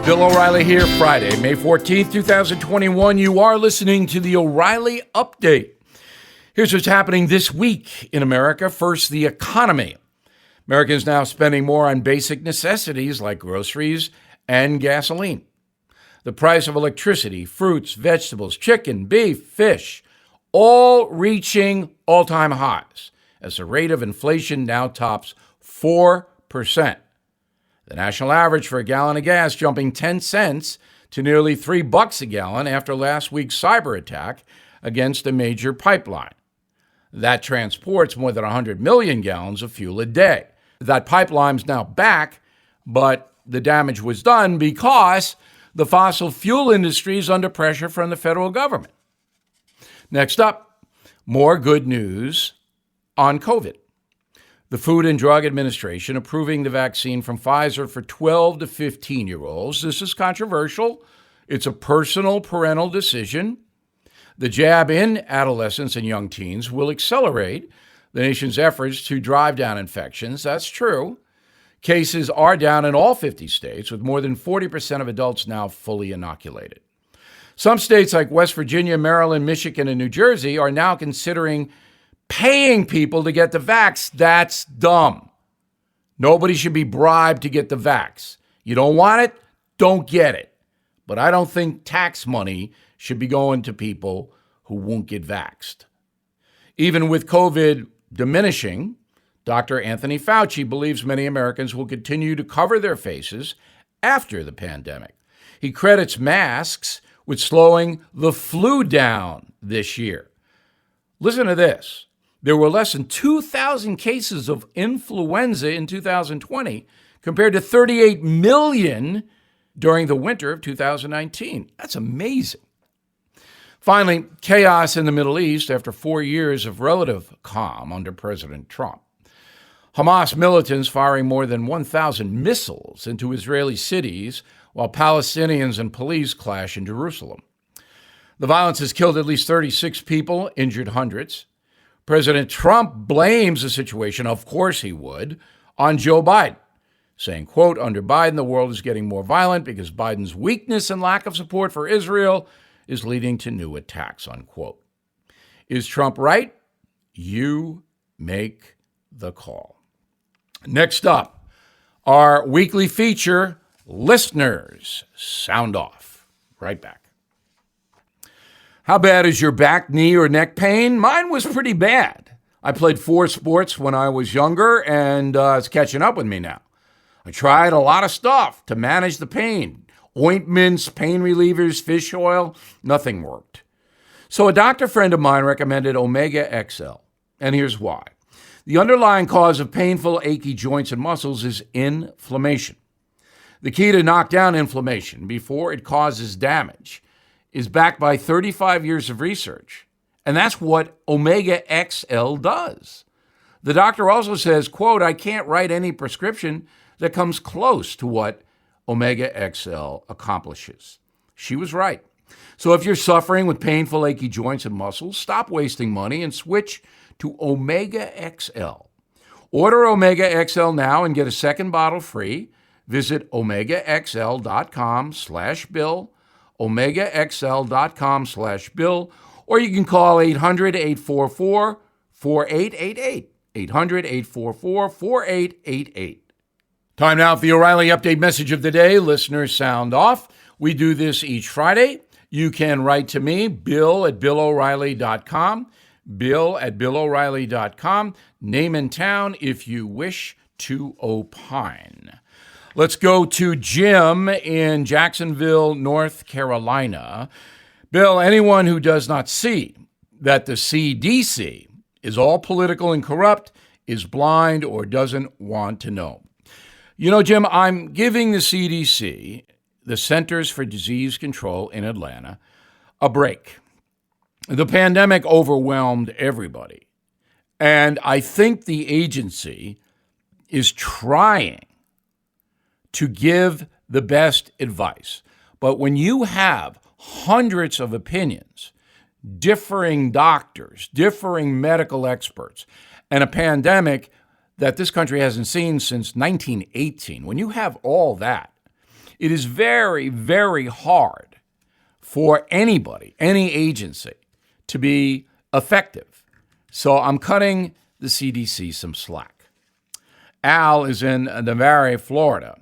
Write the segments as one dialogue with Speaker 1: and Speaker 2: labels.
Speaker 1: Bill O'Reilly here, Friday, May 14th, 2021. You are listening to the O'Reilly Update. Here's what's happening this week in America. First, the economy. Americans now spending more on basic necessities like groceries and gasoline. The price of electricity, fruits, vegetables, chicken, beef, fish, all reaching all-time highs as the rate of inflation now tops 4%. The national average for a gallon of gas jumping 10 cents to nearly $3 a gallon after last week's cyber attack against a major pipeline. That transports more than 100 million gallons of fuel a day. That pipeline's now back, but the damage was done because the fossil fuel industry is under pressure from the federal government. Next up, more good news on COVID. The Food and Drug Administration approving the vaccine from Pfizer for 12 to 15-year-olds. This is controversial. It's a personal parental decision. The jab in adolescents and young teens will accelerate the nation's efforts to drive down infections. That's true. Cases are down in all 50 states, with more than 40% of adults now fully inoculated. Some states like West Virginia, Maryland, Michigan, and New Jersey are now considering paying people to get the vax. That's dumb. Nobody should be bribed to get the vax. You don't want it? Don't get it. But I don't think tax money should be going to people who won't get vaxxed. Even with COVID diminishing, Dr. Anthony Fauci believes many Americans will continue to cover their faces after the pandemic. He credits masks with slowing the flu down this year. Listen to this. There were less than 2,000 cases of influenza in 2020 compared to 38 million during the winter of 2019. That's amazing. Finally, chaos in the Middle East after 4 years of relative calm under President Trump. Hamas militants firing more than 1,000 missiles into Israeli cities while Palestinians and police clash in Jerusalem. The violence has killed at least 36 people, injured hundreds. President Trump blames the situation, of course he would, on Joe Biden, saying, quote, under Biden, the world is getting more violent because Biden's weakness and lack of support for Israel is leading to new attacks, unquote. Is Trump right? You make the call. Next up, our weekly feature, Listeners Sound Off. Right back. How bad is your back, knee, or neck pain? Mine was pretty bad. I played 4 sports when I was younger, and it's catching up with me now. I tried a lot of stuff to manage the pain. Ointments, pain relievers, fish oil, nothing worked. So a doctor friend of mine recommended Omega XL, and here's why. The underlying cause of painful, achy joints and muscles is inflammation. The key to knock down inflammation before it causes damage is backed by 35 years of research. And that's what Omega XL does. The doctor also says, quote, I can't write any prescription that comes close to what Omega XL accomplishes. She was right. So if you're suffering with painful, achy joints and muscles, stop wasting money and switch to Omega XL. Order Omega XL now and get a second bottle free. Visit omegaxl.com/Bill, omegaxl.com/Bill, or you can call 800-844-4888, 800-844-4888. Time now for the O'Reilly Update message of the day. Listeners sound off. We do this each Friday. You can write to me, bill@BillO'Reilly.com, bill@BillO'Reilly.com. Name and town if you wish to opine. Let's go to Jim in Jacksonville, North Carolina. Bill, anyone who does not see that the CDC is all political and corrupt is blind or doesn't want to know. You know, Jim, I'm giving the CDC, the Centers for Disease Control in Atlanta, a break. The pandemic overwhelmed everybody. And I think the agency is trying to give the best advice. But when you have hundreds of opinions, differing doctors, differing medical experts, and a pandemic that this country hasn't seen since 1918, when you have all that, It is very, very hard for anybody, any agency, to be effective. So I'm cutting the CDC some slack. Al is in Navarre, Florida.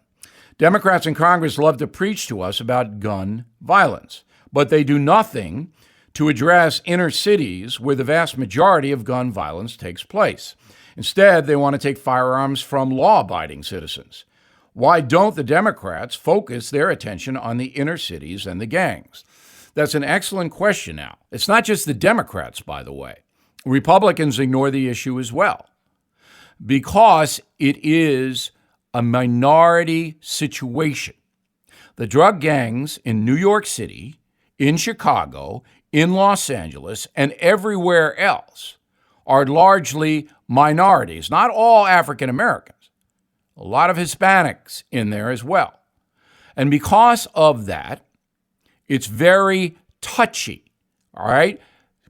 Speaker 1: Democrats in Congress love to preach to us about gun violence, but they do nothing to address inner cities where the vast majority of gun violence takes place. Instead, they want to take firearms from law-abiding citizens. Why don't the Democrats focus their attention on the inner cities and the gangs? That's an excellent question now. It's not just the Democrats, by the way. Republicans ignore the issue as well because it is a minority situation. The drug gangs in New York City, in Chicago, in Los Angeles, and everywhere else are largely minorities, not all African Americans, a lot of Hispanics in there as well. And because of that, it's very touchy, all right?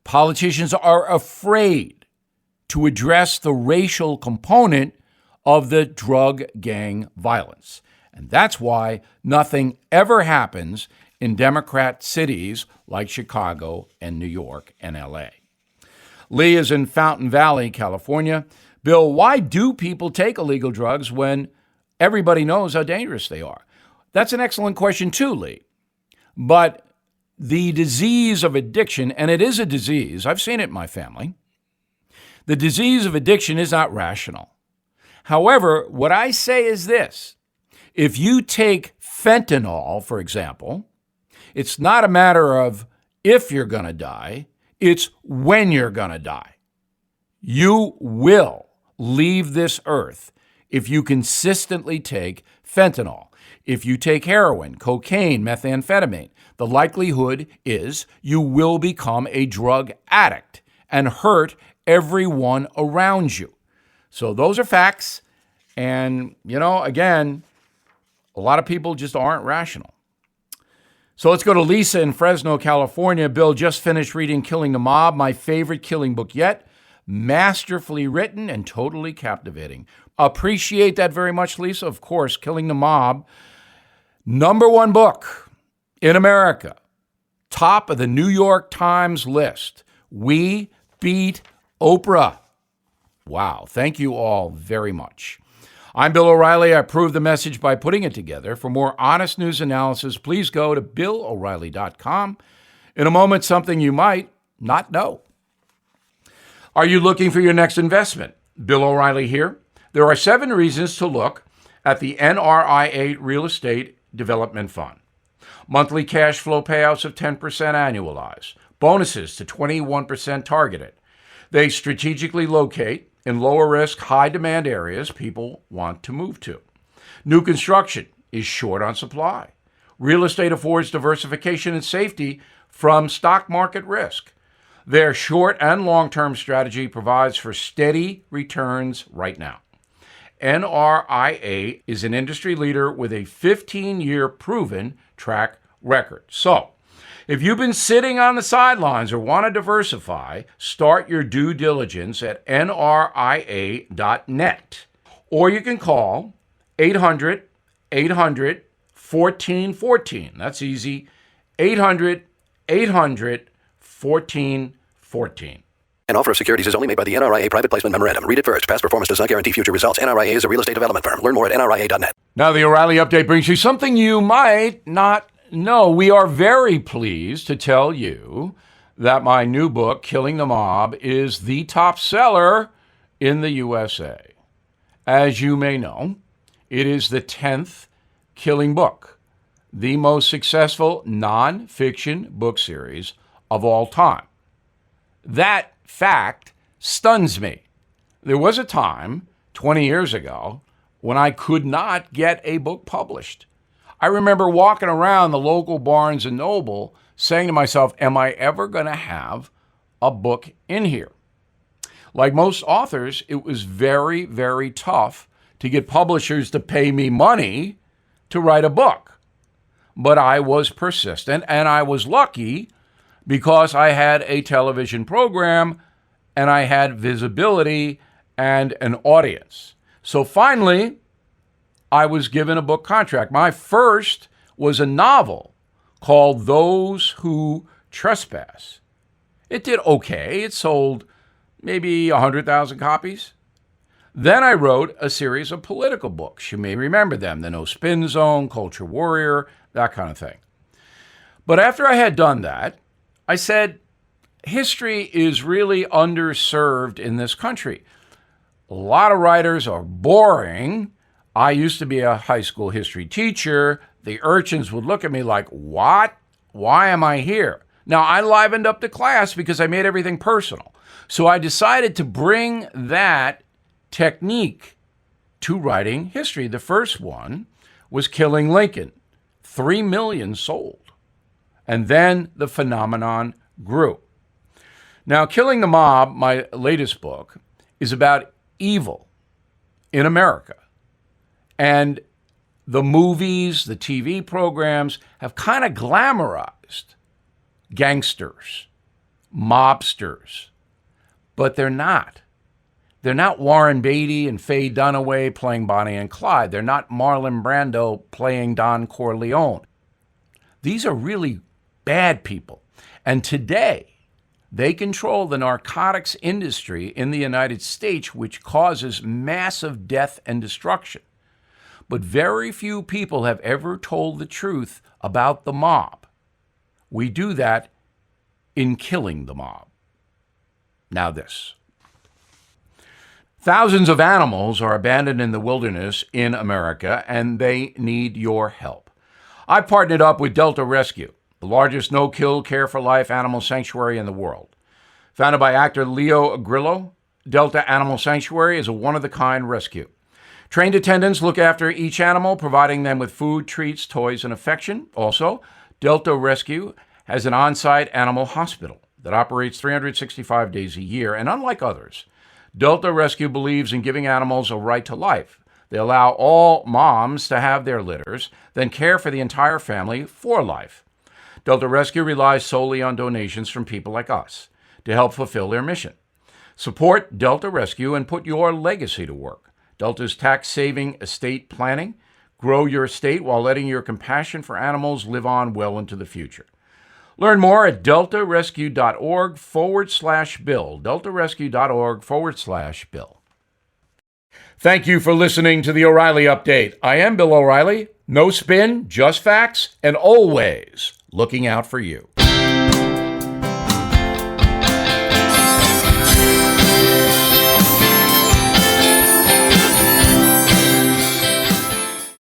Speaker 1: Politicians are afraid to address the racial component of the drug gang violence. And that's why nothing ever happens in Democrat cities like Chicago and New York and LA. Lee is in Fountain Valley, California. Bill, why do people take illegal drugs when everybody knows how dangerous they are? That's an excellent question too, Lee. But the disease of addiction, and it is a disease, I've seen it in my family, the disease of addiction is not rational. However, what I say is this. If you take fentanyl, for example, it's not a matter of if you're going to die, it's when you're going to die. You will leave this earth if you consistently take fentanyl. If you take heroin, cocaine, methamphetamine, the likelihood is you will become a drug addict and hurt everyone around you. So those are facts. And, again, a lot of people just aren't rational. So let's go to Lisa in Fresno, California. Bill, just finished reading Killing the Mob, my favorite killing book yet. Masterfully written and totally captivating. Appreciate that very much, Lisa. Of course, Killing the Mob, #1 book in America. Top of the New York Times list. We beat Oprah. Wow. Thank you all very much. I'm Bill O'Reilly. I approve the message by putting it together. For more honest news analysis, please go to BillO'Reilly.com. In a moment, something you might not know. Are you looking for your next investment? Bill O'Reilly here. There are 7 reasons to look at the NRIA Real Estate Development Fund. Monthly cash flow payouts of 10% annualized. Bonuses to 21% targeted. They strategically locate in lower risk, high demand areas people want to move to. New construction is short on supply. Real estate affords diversification and safety from stock market risk. Their short and long-term strategy provides for steady returns right now. NRIA is an industry leader with a 15-year proven track record. So, if you've been sitting on the sidelines or want to diversify, start your due diligence at nria.net. Or you can call 800-800-1414. That's easy. 800-800-1414.
Speaker 2: An offer of securities is only made by the NRIA Private Placement Memorandum. Read it first. Past performance does not guarantee future results. NRIA is a real estate development firm. Learn more at nria.net.
Speaker 1: Now the O'Reilly Update brings you something you might not know. We are very pleased to tell you that my new book, Killing the Mob, is the top seller in the USA. As you may know, it is the 10th Killing book, the most successful nonfiction book series of all time. That fact stuns me. There was a time 20 years ago when I could not get a book published. I remember walking around the local Barnes & Noble saying to myself, am I ever going to have a book in here? Like most authors, it was very, very tough to get publishers to pay me money to write a book. But I was persistent, and I was lucky because I had a television program and I had visibility and an audience. So finally, I was given a book contract. My first was a novel called Those Who Trespass. It did okay. It sold maybe 100,000 copies. Then I wrote a series of political books. You may remember them, The No Spin Zone, Culture Warrior, that kind of thing. But after I had done that, I said, history is really underserved in this country. A lot of writers are boring. I used to be a high school history teacher. The urchins would look at me like, what? Why am I here? Now, I livened up the class because I made everything personal. So I decided to bring that technique to writing history. The first one was Killing Lincoln. 3 million sold. And then the phenomenon grew. Now, Killing the Mob, my latest book, is about evil in America. And the movies, the TV programs have kind of glamorized gangsters, mobsters, but they're not. They're not Warren Beatty and Faye Dunaway playing Bonnie and Clyde. They're not Marlon Brando playing Don Corleone. These are really bad people. And today, they control the narcotics industry in the United States, which causes massive death and destruction. But very few people have ever told the truth about the mob. We do that in Killing the Mob. Now this. Thousands of animals are abandoned in the wilderness in America, and they need your help. I partnered up with Delta Rescue, the largest no-kill, care-for-life animal sanctuary in the world. Founded by actor Leo Grillo, Delta Animal Sanctuary is a one-of-a-kind rescue. Trained attendants look after each animal, providing them with food, treats, toys, and affection. Also, Delta Rescue has an on-site animal hospital that operates 365 days a year, and unlike others, Delta Rescue believes in giving animals a right to life. They allow all moms to have their litters, then care for the entire family for life. Delta Rescue relies solely on donations from people like us to help fulfill their mission. Support Delta Rescue and put your legacy to work. Delta's tax-saving estate planning. Grow your estate while letting your compassion for animals live on well into the future. Learn more at deltarescue.org/bill. deltarescue.org/bill. Thank you for listening to the O'Reilly Update. I am Bill O'Reilly. No spin, just facts, and always looking out for you.